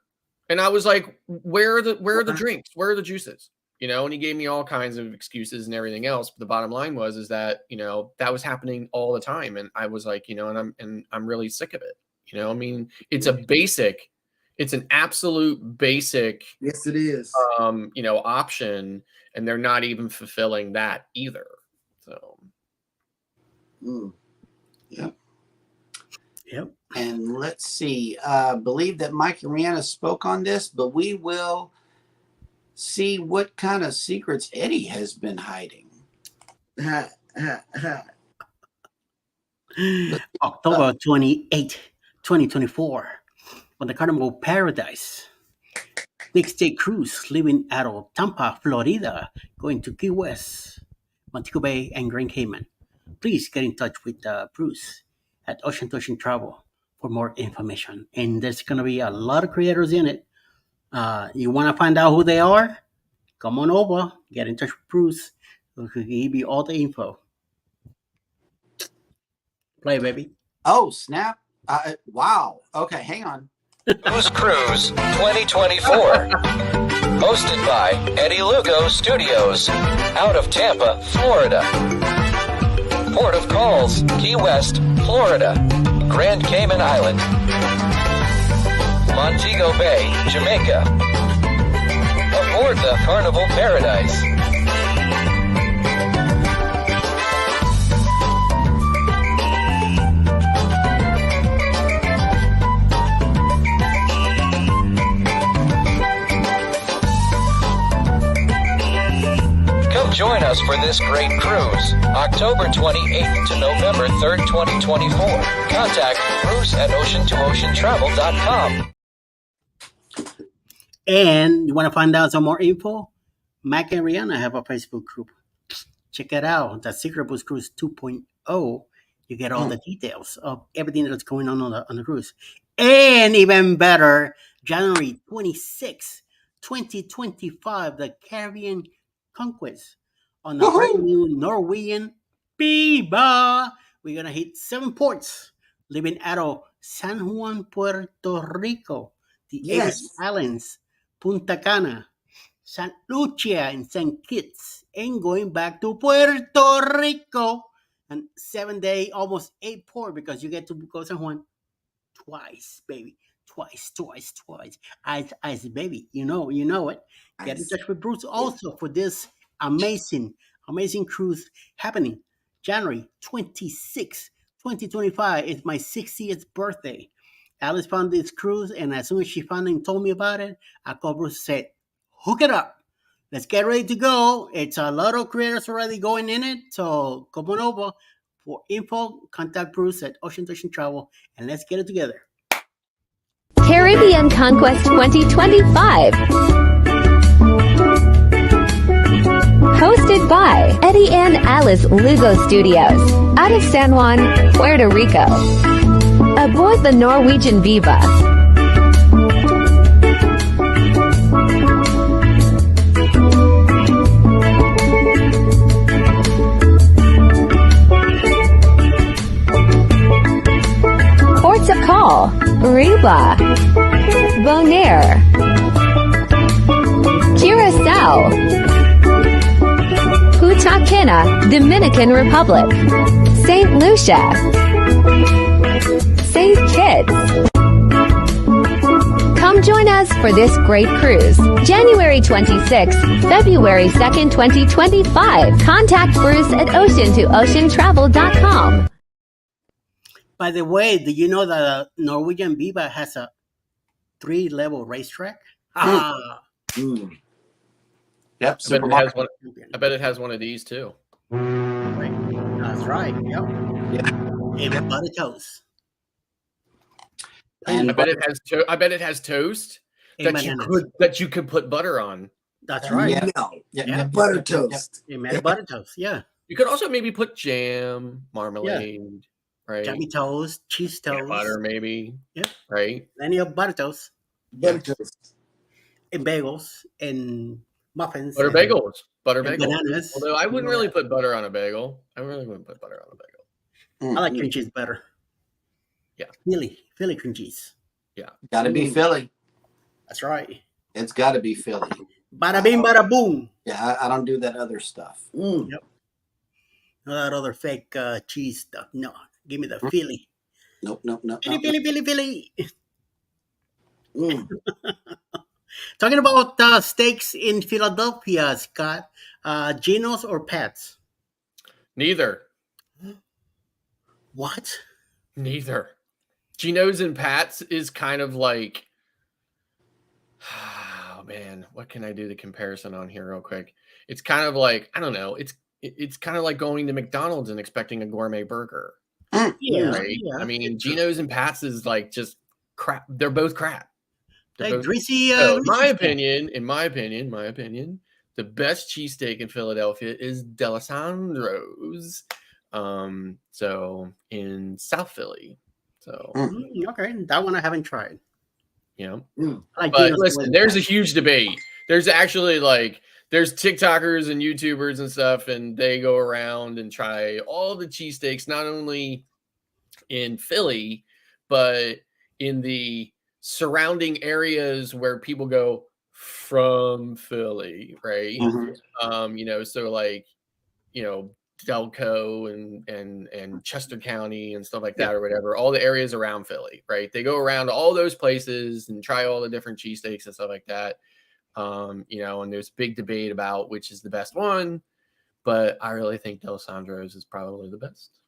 S4: And I was like, where are the drinks? Where are the juices? And he gave me all kinds of excuses and everything else. But the bottom line is that, that was happening all the time. And I was like, and I'm really sick of it. It's an absolute basic.
S1: Yes, it is.
S4: Option. And they're not even fulfilling that either. So.
S2: Yep.
S3: Yep.
S2: And let's see. Believe that Mike and Rihanna spoke on this, but we will see what kind of secrets Eddie has been hiding.
S3: October 28, 2024, on the Carnival Paradise. 6-day cruise leaving out of Tampa, Florida, going to Key West, Montego Bay, and Grand Cayman. Please get in touch with Bruce at Ocean to Ocean Travel for more information. And there's going to be a lot of creators in it. You want to find out who they are? Come on over. Get in touch with Bruce. He'll give you all the info. Play, baby.
S2: Oh, snap. Wow. Okay, hang on.
S6: Who's Cruise 2024. Hosted by Eddie Lugo Studios. Out of Tampa, Florida. Port of calls, Key West, Florida. Grand Cayman Island. Montego Bay, Jamaica. Aboard the Carnival Paradise. Come join us for this great cruise, October 28th to November 3rd, 2024. Contact Bruce at ocean2oceantravel.com.
S3: And you want to find out some more info? Mac and Rihanna have a Facebook group. Check it out. The Secret Boost Cruise 2.0. You get all the details of everything that's going on the cruise. And even better, January 26, 2025, the Caribbean Conquest on a brand
S2: Woohoo!
S3: new Norwegian Biba. We're going to hit 7 ports, leaving out of San Juan, Puerto Rico, the Irish
S1: Yes.
S3: Islands, Punta Cana, San Lucia, and St. Kitts, and going back to Puerto Rico. And 7 day, almost 8 port, because you get to go San Juan twice, baby. Twice. Ice, baby. You know it. Get in
S1: Nice.
S3: touch with Bruce also for this amazing cruise happening January 26, 2025. It's my 60th birthday. Alice found this cruise, and as soon as she found it and told me about it, I called Bruce and said, hook it up. Let's get ready to go. It's a lot of creators already going in it, so come on over. For info, contact Bruce at Ocean to Ocean Travel, and let's get it together.
S7: Caribbean Conquest 2025. Hosted by Eddie and Alice Lugo Studios, out of San Juan, Puerto Rico. Aboard the Norwegian Viva. Ports of call: Aruba, Bonaire, Curacao, Punta Cana, Dominican Republic, St. Lucia, St. Kitts. Come join us for this great cruise. January 26th, February 2nd, 2025. Contact Bruce at ocean2oceantravel.com.
S3: By the way, do you know that Norwegian Viva has a 3-level racetrack?
S1: Mm.
S2: Yep.
S4: I bet it has one of these too.
S3: That's right. Yep.
S2: Yeah.
S3: And butter toast.
S2: And
S4: I bet it has toast
S3: And
S4: that you could put butter on.
S3: That's right.
S2: Yeah.
S1: No.
S3: Yeah.
S1: Butter toast.
S3: And butter toast. Yeah.
S4: You could also maybe put jam, marmalade, right?
S3: Jammy toast, cheese toast,
S4: Peanut butter, maybe.
S3: Yep.
S4: Right.
S3: Plenty of butter toast
S1: Butter toast.
S3: and bagels and muffins.
S4: Butter
S3: and
S4: bagels. Butter
S3: and
S4: bagels.
S3: bananas.
S4: Although I wouldn't really put butter on a bagel. I really wouldn't put butter on a bagel.
S3: I like cream cheese better.
S4: Yeah.
S3: Philly cream cheese.
S4: Yeah.
S2: Gotta be Philly.
S3: That's right.
S2: It's gotta be Philly.
S3: Bada bing, bada boom.
S2: Yeah, I don't do that other stuff.
S1: Mm.
S3: Yep. No that other fake cheese stuff. No. Give me the Philly.
S2: Nope.
S3: Philly.
S1: Mm.
S3: Talking about steaks in Philadelphia, Scott. Geno's or Pat's?
S4: Neither.
S3: What?
S4: Neither. Geno's and Pat's is kind of like, oh man, what can I do the comparison on here real quick? It's kind of like, I don't know. It's kind of like going to McDonald's and expecting a gourmet burger.
S3: Yeah.
S4: Right.
S3: Yeah.
S4: I mean, Geno's and Pat's is like just crap. They're both crap.
S3: Like greasy.
S4: In my opinion, the best cheesesteak in Philadelphia is D'Alessandro's. So in South Philly. So
S3: okay, that one I haven't tried.
S4: Yeah.
S3: Like
S4: but
S3: Geno's
S4: listen, there's a huge debate. There's actually there's TikTokers and YouTubers and stuff, and they go around and try all the cheesesteaks, not only in Philly, but in the surrounding areas where people go from Philly, right? So Delco and Chester County and stuff like that, or whatever, all the areas around Philly, right? They go around all those places and try all the different cheesesteaks and stuff like that. And there's big debate about which is the best one, but I really think D'Alessandro's is probably the best.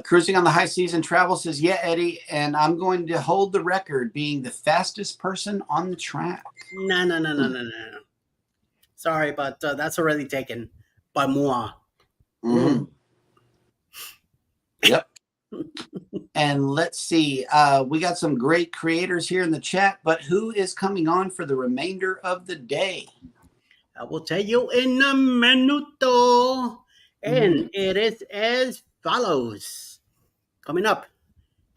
S2: Cruising on the High Season Travel says, yeah, Eddie, and I'm going to hold the record being the fastest person on the track.
S3: No. Sorry, but that's already taken by moi.
S2: Yep. And let's see. We got some great creators here in the chat, but who is coming on for the remainder of the day?
S3: I will tell you in a minuto. And it is as follows. Coming up,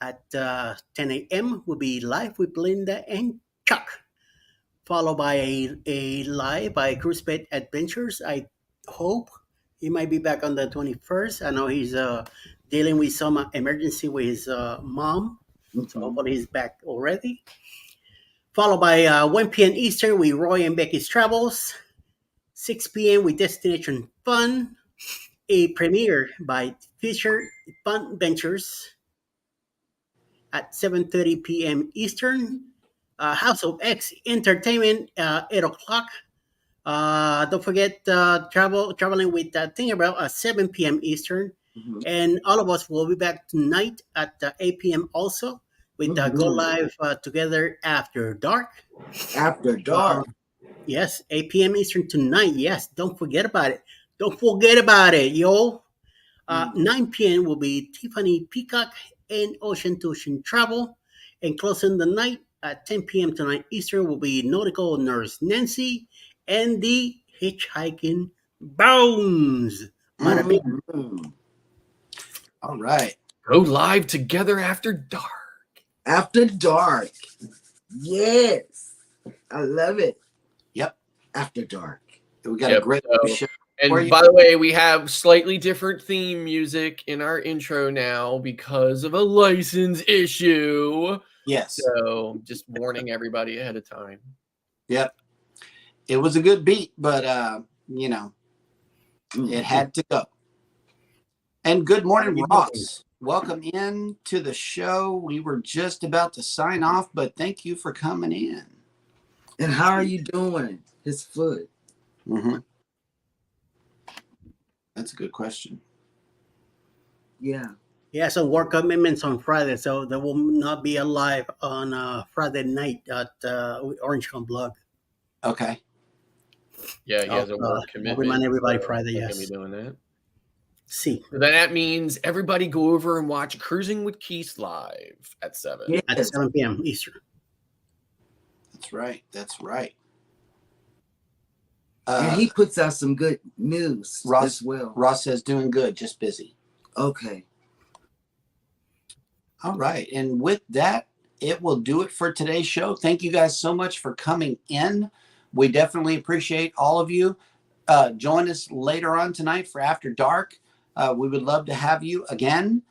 S3: At 10 a.m. will be live with Linda and Chuck, followed by a live by J&S Adventures. I hope he might be back on the 21st. I know he's dealing with some emergency with his mom, so hopefully he's back already. Followed by 1 p.m. Eastern with Roy and Becky's Travels. 6 p.m. with Destination Fun. A premiere by Fisher Fun Ventures at 7:30 p.m. Eastern. House of X Entertainment, 8 o'clock. Don't forget traveling with Tinkerbell at 7 p.m. Eastern. And all of us will be back tonight at 8 p.m. also with Go Live Together After Dark.
S1: After Dark.
S3: Yes, 8 p.m. Eastern tonight. Yes, don't forget about it. Don't forget about it, yo. 9 p.m. will be Tiffany Peacock and Ocean to Ocean Travel. And closing the night at 10 p.m. tonight Eastern will be Nautical Nurse Nancy and the Hitchhiking Bones.
S2: All right.
S4: Go live together after dark.
S1: After Dark. Yes. I love it.
S2: Yep.
S1: After Dark.
S2: We got a great show.
S4: And by the way, we have slightly different theme music in our intro now because of a license issue.
S2: Yes.
S4: So just warning everybody ahead of time.
S2: Yep. It was a good beat, but you know, it had to go. And good morning, Ross. Welcome in to the show. We were just about to sign off, but thank you for coming in.
S1: And how are you doing? His foot.
S2: That's a good question.
S1: Yeah.
S3: He has some work commitments on Friday, so there will not be a live on Friday night at Orange Con Blog.
S2: Okay.
S4: Yeah, he has a work commitment.
S3: I'll remind everybody Friday,
S4: yes.
S3: yes.
S4: Be doing that.
S3: See.
S4: So then that means everybody go over and watch Cruising with Keith live at 7.
S1: Yes.
S3: At 7 p.m. Eastern.
S2: That's right. That's right.
S1: And he puts out some good news as well.
S2: Ross says doing good, just busy.
S1: Okay.
S2: All right. And with that, it will do it for today's show. Thank you guys so much for coming in. We definitely appreciate all of you. Join us later on tonight for After Dark. We would love to have you again.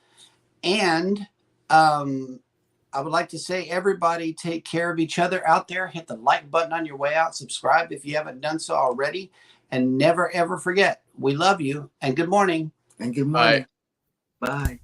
S2: And I would like to say, everybody take care of each other out there. Hit the like button on your way out. Subscribe if you haven't done so already. And never, ever forget, we love you. And good morning.
S1: And good morning. Bye. Bye.